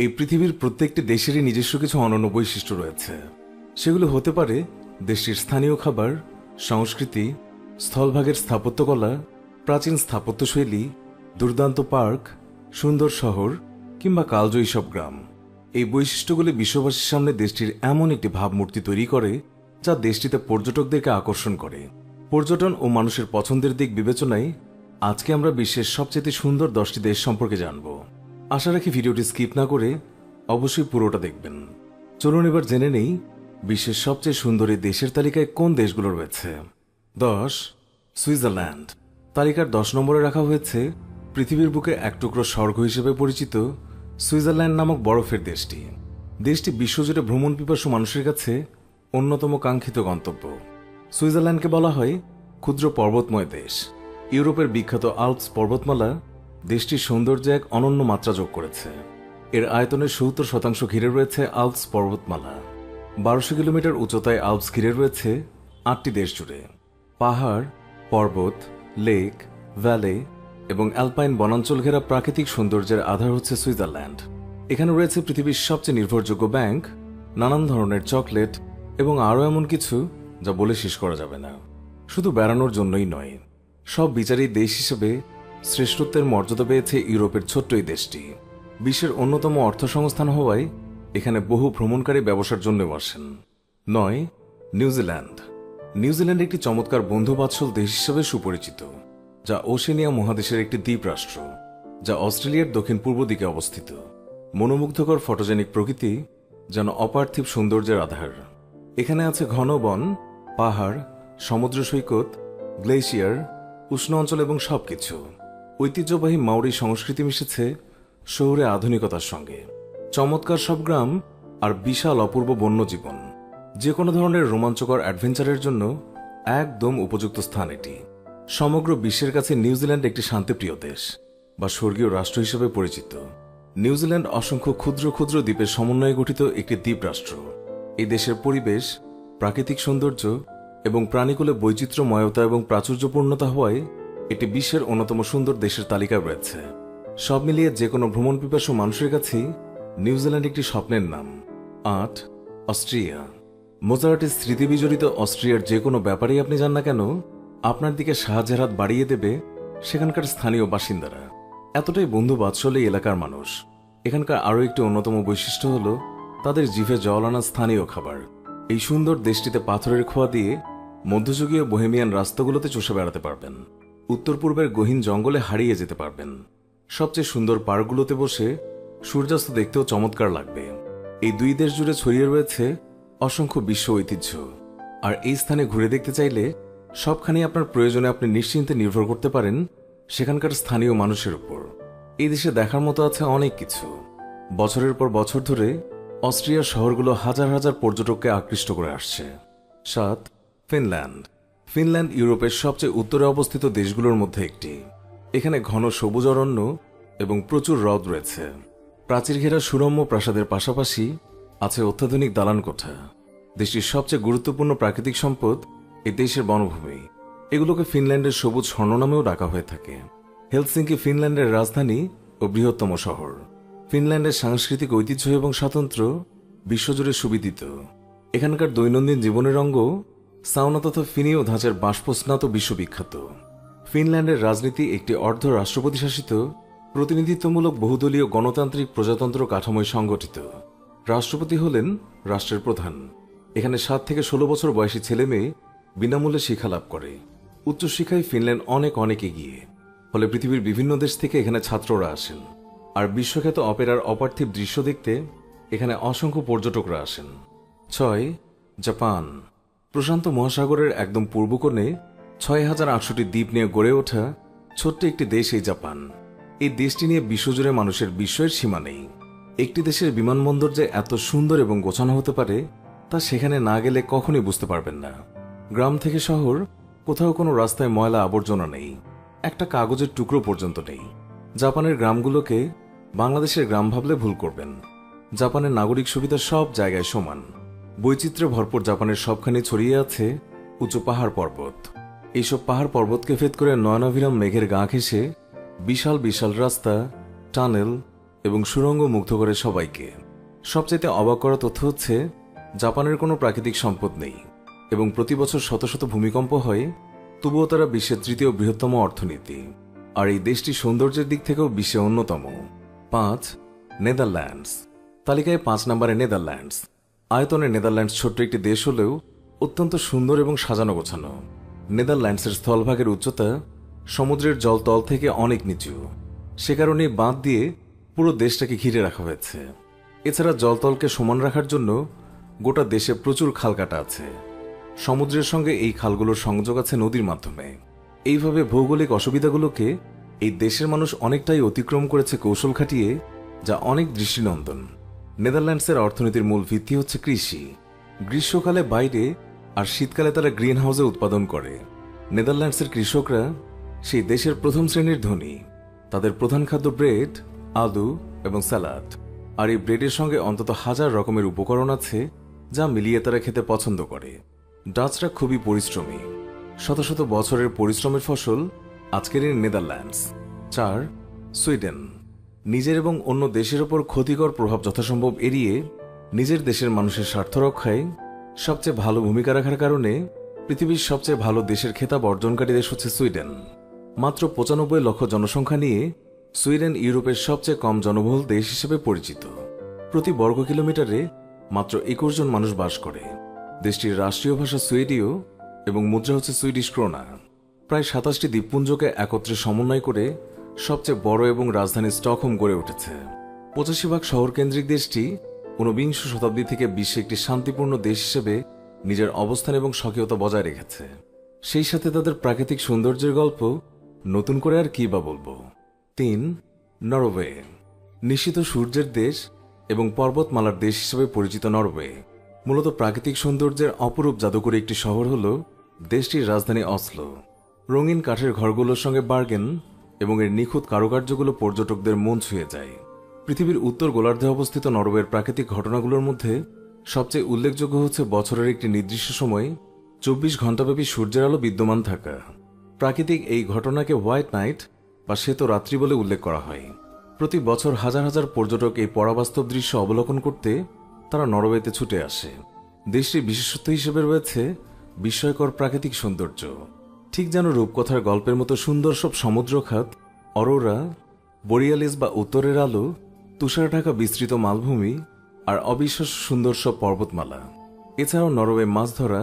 এই পৃথিবীর প্রত্যেকটি দেশেরই নিজস্ব কিছু অনন্য বৈশিষ্ট্য রয়েছে। সেগুলো হতে পারে দেশটির স্থানীয় খাবার, সংস্কৃতি, স্থলভাগের স্থাপত্যকলা, প্রাচীন স্থাপত্যশৈলী, দুর্দান্ত পার্ক, সুন্দর শহর কিংবা কালজয়ী সব গ্রাম। এই বৈশিষ্ট্যগুলি বিশ্ববাসীর সামনে দেশটির এমন একটি ভাবমূর্তি তৈরি করে যা দেশটিতে পর্যটকদেরকে আকর্ষণ করে। পর্যটন ও মানুষের পছন্দের দিক বিবেচনায় আজকে আমরা বিশ্বের সবচেয়ে সুন্দর 10টি দেশ সম্পর্কে জানব। আশা রাখি ভিডিওটি স্কিপ না করে অবশ্যই পুরোটা দেখবেন। চলুন এবার জেনে নেই বিশ্বের সবচেয়ে সুন্দর এই দেশের তালিকায় কোন দেশগুলো রয়েছে। 10. সুইজারল্যান্ড। তালিকার 10 নম্বরে রাখা হয়েছে পৃথিবীর বুকে এক টুকরো স্বর্গ হিসেবে পরিচিত সুইজারল্যান্ড নামক বরফের দেশটি। দেশটি বিশ্বজুড়ে ভ্রমণ পিপাসু মানুষের কাছে অন্যতম কাঙ্ক্ষিত গন্তব্য। সুইজারল্যান্ডকে বলা হয় ক্ষুদ্র পর্বতময় দেশ। ইউরোপের বিখ্যাত আল্পস পর্বতমালা দেশটির সৌন্দর্যে এক অনন্য মাত্রা যোগ করেছে। এর আয়তনের 70% ঘিরে রয়েছে আল্পস পর্বতমালা। 1200 কিলোমিটার উচ্চতায় আল্পস ঘিরে রয়েছে 8টি দেশ জুড়ে। পাহাড়, পর্বত, লেক, ভ্যালে এবং অ্যালপাইন বনাঞ্চল ঘেরা প্রাকৃতিক সৌন্দর্যের আধার হচ্ছে সুইজারল্যান্ড। এখানে রয়েছে পৃথিবীর সবচেয়ে নির্ভরযোগ্য ব্যাংক, নানান ধরনের চকলেট এবং আরও এমন কিছু যা বলে শেষ করা যাবে না। শুধু বেড়ানোর জন্যই নয়, সব বিচারেই দেশ হিসেবে শ্রেষ্ঠত্বের মর্যাদা পেয়েছে ইউরোপের ছোট্ট এই দেশটি। বিশ্বের অন্যতম অর্থসংস্থান হওয়ায় এখানে বহু ভ্রমণকারী ব্যবসার জন্য আসেন। 9. নিউজিল্যান্ড। নিউজিল্যান্ড একটি চমৎকার বন্ধুবাৎসল দেশ হিসেবে সুপরিচিত, যা ওশেনিয়া মহাদেশের একটি দ্বীপ রাষ্ট্র, যা অস্ট্রেলিয়ার দক্ষিণ পূর্ব দিকে অবস্থিত। মনোমুগ্ধকর ফটোজেনিক প্রকৃতি যেন অপার্থিব সৌন্দর্যের আধার। এখানে আছে ঘন বন, পাহাড়, সমুদ্র সৈকত, গ্লেশিয়ার, উষ্ণ অঞ্চল এবং সবকিছু। ঐতিহ্যবাহী মাউরি সংস্কৃতি মিশেছে শহুরে আধুনিকতার সঙ্গে। চমৎকার সব গ্রাম আর বিশাল অপূর্ব বন্যজীবন। যে কোনো ধরনের রোমাঞ্চকর অ্যাডভেঞ্চারের জন্য একদম উপযুক্ত স্থান এটি। সমগ্র বিশ্বের কাছে নিউজিল্যান্ড একটি শান্তিপ্রিয় দেশ বা স্বর্গীয় রাষ্ট্র হিসেবে পরিচিত। নিউজিল্যান্ড অসংখ্য ক্ষুদ্র ক্ষুদ্র দ্বীপের সমন্বয়ে গঠিত একটি দ্বীপ রাষ্ট্র। এই দেশের পরিবেশ, প্রাকৃতিক সৌন্দর্য এবং প্রাণীকুলে বৈচিত্র্যময়তা এবং প্রাচুর্যপূর্ণতা হওয়ায় এটি বিশ্বের অন্যতম সুন্দর দেশের তালিকায় রয়েছে। সব মিলিয়ে যে কোনো ভ্রমণ পিপাসু মানুষের কাছেই নিউজিল্যান্ড একটি স্বপ্নের নাম। 8. অস্ট্রিয়া। মোজার্টের স্মৃতিবিজড়িত অস্ট্রিয়ার যে কোনো ব্যাপারেই আপনি যান না কেন, আপনার দিকে সাহায্যের হাত বাড়িয়ে দেবে সেখানকার স্থানীয় বাসিন্দারা। এতটাই বন্ধু বাৎসল এই এলাকার মানুষ। এখানকার আরও একটি অন্যতম বৈশিষ্ট্য হল তাদের জিভে জল আনা স্থানীয় খাবার। এই সুন্দর দেশটিতে পাথরের খোয়া দিয়ে মধ্যযুগীয় বোহেমিয়ান রাস্তাগুলোতে চষে বেড়াতে পারবেন। উত্তর পূর্বের গহীন জঙ্গলে হারিয়ে যেতে পারবেন। সবচেয়ে সুন্দর পার্কগুলোতে বসে সূর্যাস্ত দেখতেও চমৎকার লাগবে। এই দুই দেশ জুড়ে ছড়িয়ে রয়েছে অসংখ্য বিশ্ব ঐতিহ্য। আর এই স্থানে ঘুরে দেখতে চাইলে সবখানেই আপনার প্রয়োজনে আপনি নিশ্চিন্তে নির্ভর করতে পারেন সেখানকার স্থানীয় মানুষের উপর। এই দেশে দেখার মতো আছে অনেক কিছু। বছরের পর বছর ধরে অস্ট্রিয়ার শহরগুলো হাজার হাজার পর্যটককে আকৃষ্ট করে আসছে। 7. ফিনল্যান্ড। ফিনল্যান্ড ইউরোপের সবচেয়ে উত্তরে অবস্থিত দেশগুলোর মধ্যে একটি। এখানে ঘন সবুজ অরণ্য এবং প্রচুর হ্রদ রয়েছে। প্রাচীর ঘেরা সুরম্য প্রাসাদের পাশাপাশি আছে অত্যাধুনিক দালান কোঠা। দেশটির সবচেয়ে গুরুত্বপূর্ণ প্রাকৃতিক সম্পদ এই দেশের বনভূমি। এগুলোকে ফিনল্যান্ডের সবুজ স্বর্ণ নামেও ডাকা হয়ে থাকে। হেলসিঙ্কি ফিনল্যান্ডের রাজধানী ও বৃহত্তম শহর। ফিনল্যান্ডের সাংস্কৃতিক ঐতিহ্য এবং স্বাতন্ত্র্য বিশ্বজুড়ে সুবিদিত। এখানকার দৈনন্দিন জীবনের অঙ্গ সাউনা তথা ফিনীয় ধাঁচের বাষ্পস্নাত বিশ্ববিখ্যাত। ফিনল্যান্ডের রাজনীতি একটি অর্ধ রাষ্ট্রপতি শাসিত প্রতিনিধিত্বমূলক বহুদলীয় গণতান্ত্রিক প্রজাতন্ত্র কাঠামোয় সংগঠিত। রাষ্ট্রপতি হলেন রাষ্ট্রের প্রধান। এখানে 7 থেকে 16 বছর বয়সী ছেলে মেয়ে বিনামূল্যে শিক্ষা লাভ করে। উচ্চশিক্ষায় ফিনল্যান্ড অনেক অনেক এগিয়ে। ফলে পৃথিবীর বিভিন্ন দেশ থেকে এখানে ছাত্ররা আসেন। আর বিশ্বখ্যাত অপেরার অপার্থিব দৃশ্য দেখতে এখানে অসংখ্য পর্যটকরা আসেন। 6. জাপান। প্রশান্ত মহাসাগরের একদম পূর্ব কোণে 6800টি দ্বীপ নিয়ে গড়ে ওঠা ছোট্ট একটি দেশ এই জাপান। এই দেশটি নিয়ে বিশ্বজুড়ে মানুষের বিস্ময়ের সীমা নেই। একটি দেশের বিমানবন্দর যে এত সুন্দর এবং গোছানো হতে পারে তা সেখানে না গেলে কখনোই বুঝতে পারবেন না। গ্রাম থেকে শহর কোথাও কোনো রাস্তায় ময়লা আবর্জনা নেই, একটা কাগজের টুকরো পর্যন্ত নেই। জাপানের গ্রামগুলোকে বাংলাদেশের গ্রাম ভাবলে ভুল করবেন। জাপানের নাগরিক সুবিধা সব জায়গায় সমান। বৈচিত্র্যে ভরপুর জাপানের সবখানে ছড়িয়ে আছে উঁচু পাহাড় পর্বত। এইসব পাহাড় পর্বতকে ভেদ করে নয়নাভিরাম মেঘের গা ঘেঁষে বিশাল বিশাল রাস্তা, টানেল এবং সুড়ঙ্গ মুগ্ধ করে সবাইকে। সবচেয়ে অবাক করা তথ্য হচ্ছে জাপানের কোনো প্রাকৃতিক সম্পদ নেই এবং প্রতি বছর শত শত ভূমিকম্প হয়, তবুও তারা বিশ্বের তৃতীয় বৃহত্তম অর্থনীতি, আর এই দেশটি সৌন্দর্যের দিক থেকেও বিশ্বে অন্যতম। 5. নেদারল্যান্ডস। তালিকায় 5 নম্বরে নেদারল্যান্ডস। আয়তনে নেদারল্যান্ডস ছোট্ট একটি দেশ হলেও অত্যন্ত সুন্দর এবং সাজানো গোছানো। নেদারল্যান্ডসের স্থলভাগের উচ্চতা সমুদ্রের জলতল থেকে অনেক নিচু, সে কারণে বাঁধ দিয়ে পুরো দেশটাকে ঘিরে রাখা হয়েছে। এছাড়া জলতলকে সমান রাখার জন্য গোটা দেশে প্রচুর খাল কাটা আছে। সমুদ্রের সঙ্গে এই খালগুলোর সংযোগ আছে নদীর মাধ্যমে। এইভাবে ভৌগোলিক অসুবিধাগুলোকে এই দেশের মানুষ অনেকটাই অতিক্রম করেছে কৌশল খাটিয়ে, যা অনেক দৃষ্টিনন্দন। নেদারল্যান্ডসের অর্থনীতির মূল ভিত্তি হচ্ছে কৃষি। গ্রীষ্মকালে বাইরে আর শীতকালে তারা গ্রিন হাউসে উৎপাদন করে। নেদারল্যান্ডসের কৃষকরা সেই দেশের প্রথম শ্রেণীর ধনী। তাদের প্রধান খাদ্য ব্রেড, আলু এবং স্যালাড, আর এই ব্রেডের সঙ্গে অন্তত 1000 রকমের উপকরণ আছে যা মিলিয়ে তারা খেতে পছন্দ করে। ডাচরা খুবই পরিশ্রমী। শত শত বছরের পরিশ্রমের ফসল আজকের এই নেদারল্যান্ডস। 4. সুইডেন। নিজের এবং অন্য দেশের ওপর ক্ষতিকর প্রভাব যথাসম্ভব এড়িয়ে নিজের দেশের মানুষের স্বার্থ রক্ষায় সবচেয়ে ভালো ভূমিকা রাখার কারণে পৃথিবীর সবচেয়ে ভালো দেশের খেতাব অর্জনকারী দেশ হচ্ছে সুইডেন। মাত্র 95 লক্ষ জনসংখ্যা নিয়ে সুইডেন ইউরোপের সবচেয়ে কম জনবহুল দেশ হিসেবে পরিচিত। প্রতি বর্গ কিলোমিটারে মাত্র 21 জন মানুষ বাস করে। দেশটির রাষ্ট্রীয় ভাষা সুইডীয় এবং মুদ্রা হচ্ছে সুইডিশ ক্রোনা। প্রায় 27টি দ্বীপপুঞ্জকে একত্রে সমন্বয় করে সবচেয়ে বড় এবং রাজধানী স্টকহোম গড়ে উঠেছে। 85% শহর কেন্দ্রিক দেশটি 19বিংশ শতাব্দী থেকে বিশ্বে একটি শান্তিপূর্ণ দেশ হিসেবে নিজের অবস্থান এবং স্বকীয়তা বজায় রেখেছে। সেই সাথে তাদের প্রাকৃতিক সৌন্দর্যের গল্প নতুন করে আর কি বা বলবো। 3. নরওয়ে। নিশীথ সূর্যের দেশ এবং পর্বতমালার দেশ হিসেবে পরিচিত নরওয়ে মূলত প্রাকৃতিক সৌন্দর্যের অপরূপ জাদুকরী একটি শহর হল দেশটির রাজধানী অসলো। রঙিন কাঠের ঘরগুলোর সঙ্গে বার্গেন এবং এর নিখুঁত কারুকার্যগুলো পর্যটকদের মন ছুঁয়ে যায়। পৃথিবীর উত্তর গোলার্ধে অবস্থিত নরওয়ের প্রাকৃতিক ঘটনাগুলোর মধ্যে সবচেয়ে উল্লেখযোগ্য হচ্ছে বছরের একটি নির্দিষ্ট সময় 24 ঘণ্টাব্যাপী সূর্যের আলো বিদ্যমান থাকা। প্রাকৃতিক এই ঘটনাকে হোয়াইট নাইট বা শ্বেত রাত্রি বলে উল্লেখ করা হয়। প্রতি বছর হাজার হাজার পর্যটক এই পরাবাস্তব দৃশ্য অবলোকন করতে তারা নরওয়েতে ছুটে আসে। দেশটির বিশেষত্ব হিসেবে রয়েছে বিস্ময়কর প্রাকৃতিক সৌন্দর্য। ঠিক যেন রূপকথার গল্পের মতো সুন্দর সব সমুদ্রখাত, অরোরা বোরিয়ালিস বা উত্তরের আলো, তুষার ঢাকা বিস্তৃত মালভূমি আর অবিশ্বাস্য সুন্দর সব পর্বতমালা। এছাড়াও নরওয়ে মাছ ধরা,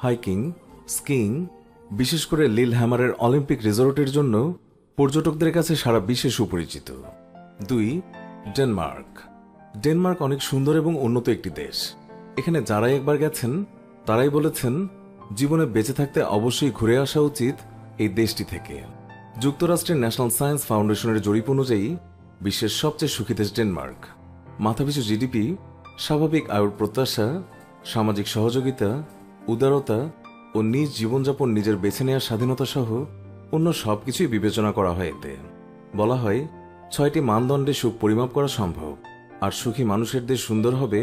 হাইকিং, স্কিইং, বিশেষ করে লিল হ্যামারের অলিম্পিক রিসোর্টের জন্য পর্যটকদের কাছে সারা বিশ্বে সুপরিচিত। 2. ডেনমার্ক। ডেনমার্ক অনেক সুন্দর এবং উন্নত একটি দেশ। এখানে যারাই একবার গেছেন তারাই বলেছেন জীবনে বেঁচে থাকতে অবশ্যই ঘুরে আসা উচিত এই দেশটি থেকে। যুক্তরাষ্ট্রের ন্যাশনাল সায়েন্স ফাউন্ডেশনের জরিপ অনুযায়ী বিশ্বের সবচেয়ে সুখী দেশ ডেনমার্ক। মাথাপিছু জিডিপি, স্বাভাবিক আয়ুর প্রত্যাশা, সামাজিক সহযোগিতা, উদারতা ও নিজ জীবনযাপন নিজের বেছে নেওয়ার স্বাধীনতা সহ অন্য সবকিছুই বিবেচনা করা হয় এতে। বলা হয় 6টি মানদণ্ডে সুখ পরিমাপ করা সম্ভব, আর সুখী মানুষের দেশ সুন্দর হবে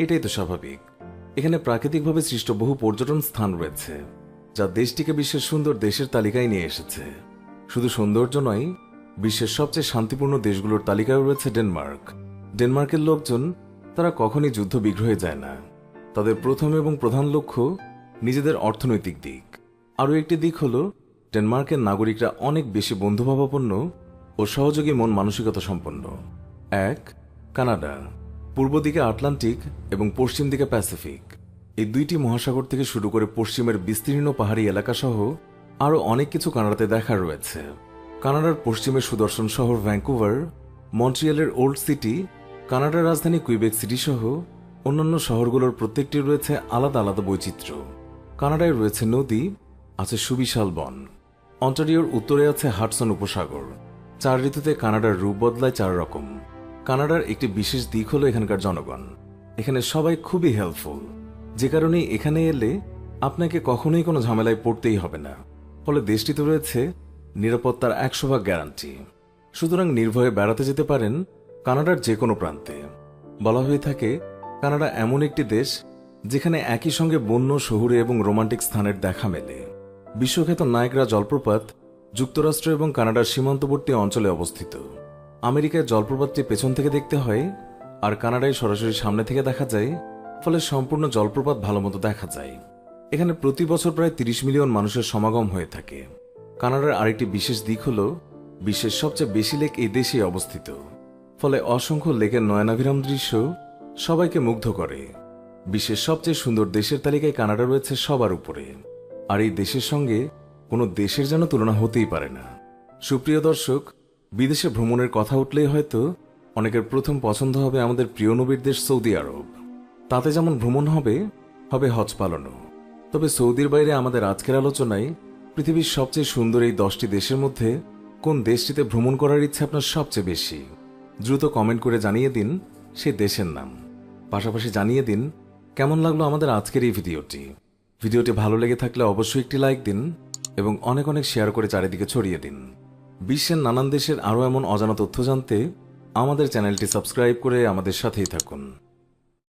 এটাই তো স্বাভাবিক। এখানে প্রাকৃতিকভাবে সৃষ্ট বহু পর্যটন স্থান রয়েছে যা দেশটিকে বিশ্বের সুন্দর দেশের তালিকায় নিয়ে এসেছে। শুধু সৌন্দর্য নয়, বিশ্বের সবচেয়ে শান্তিপূর্ণ দেশগুলোর তালিকায় রয়েছে ডেনমার্ক। ডেনমার্কের লোকজন তারা কখনই যুদ্ধ বিগ্রহে যায় না। তাদের প্রথম এবং প্রধান লক্ষ্য নিজেদের অর্থনৈতিক দিক। আরও একটি দিক হল ডেনমার্কের নাগরিকরা অনেক বেশি বন্ধুভাবাপন্ন ও সহযোগী মন মানসিকতা সম্পন্ন। 1. কানাডা। পূর্ব দিকে আটলান্টিক এবং পশ্চিম দিকে প্যাসিফিক। এই দুইটি মহাসাগর থেকে শুরু করে পশ্চিমের বিস্তীর্ণ পাহাড়ি এলাকা সহ আরও অনেক কিছু কানাডাতে দেখার রয়েছে। কানাডার পশ্চিমে সুদর্শন শহর ভ্যাঙ্কুভার, মন্ট্রিয়ালের ওল্ড সিটি, কানাডার রাজধানী কুইবেক সিটি সহ অন্যান্য শহরগুলোর প্রত্যেকটি রয়েছে আলাদা আলাদা বৈচিত্র্য। কানাডায় রয়েছে নদী, আছে সুবিশাল বন। অন্টারিওর উত্তরে আছে হাডসন উপসাগর। 4 ঋতুতে কানাডার রূপ বদলায় 4 রকম। কানাডার একটি বিশেষ দিক হলো এখানকার জনগণ। এখানে সবাই খুবই হেল্পফুল, যে কারণে এখানে এলে আপনাকে কখনোই কোনো ঝামেলায় পড়তেই হবে না। ফলে দেশটিতে রয়েছে নিরাপত্তার 100% গ্যারান্টি। সুতরাং নির্ভয়ে বেড়াতে যেতে পারেন কানাডার যে কোনো প্রান্তে। বলা হয়ে থাকে কানাডা এমন একটি দেশ যেখানে একই সঙ্গে বন্য, শহুরে এবং রোমান্টিক স্থানের দেখা মেলে। বিশ্বখ্যাত নায়াগ্রা জলপ্রপাত যুক্তরাষ্ট্র এবং কানাডার সীমান্তবর্তী অঞ্চলে অবস্থিত। আমেরিকায় জলপ্রপাতটি পেছন থেকে দেখতে হয়, আর কানাডায় সরাসরি সামনে থেকে দেখা যায়, ফলে সম্পূর্ণ জলপ্রপাত ভালোমতো দেখা যায়। এখানে প্রতি বছর প্রায় 30 মিলিয়ন মানুষের সমাগম হয়ে থাকে। কানাডার আরেকটি বিশেষ দিক হল বিশ্বের সবচেয়ে বেশি লেক এই দেশেই অবস্থিত, ফলে অসংখ্য লেকের নয়নাভিরাম দৃশ্য সবাইকে মুগ্ধ করে। বিশ্বের সবচেয়ে সুন্দর দেশের তালিকায় কানাডা রয়েছে সবার উপরে, আর এই দেশের সঙ্গে কোনো দেশের যেন তুলনা হতেই পারে না। সুপ্রিয় দর্শক, বিদেশে ভ্রমণের কথা উঠলেই হয়তো অনেকের প্রথম পছন্দ হবে আমাদের প্রিয় নবীর দেশ সৌদি আরব। তাতে যেমন ভ্রমণ হবে, হবে হজ পালনও। তবে সৌদির বাইরে আমাদের আজকের আলোচনায় পৃথিবীর সবচেয়ে সুন্দর এই 10টি দেশের মধ্যে কোন দেশটিতে ভ্রমণ করার ইচ্ছে আপনার সবচেয়ে বেশি? দ্রুত কমেন্ট করে জানিয়ে দিন সেই দেশের নাম। পাশাপাশি জানিয়ে দিন কেমন লাগলো আমাদের আজকের এই ভিডিওটি ভালো লেগে থাকলে অবশ্যই একটি লাইক দিন এবং অনেক অনেক শেয়ার করে চারিদিকে ছড়িয়ে দিন। বিশ্বের নানান দেশের আরও এমন অজানা তথ্য জানতে আমাদের চ্যানেলটি সাবস্ক্রাইব করে আমাদের সাথেই থাকুন।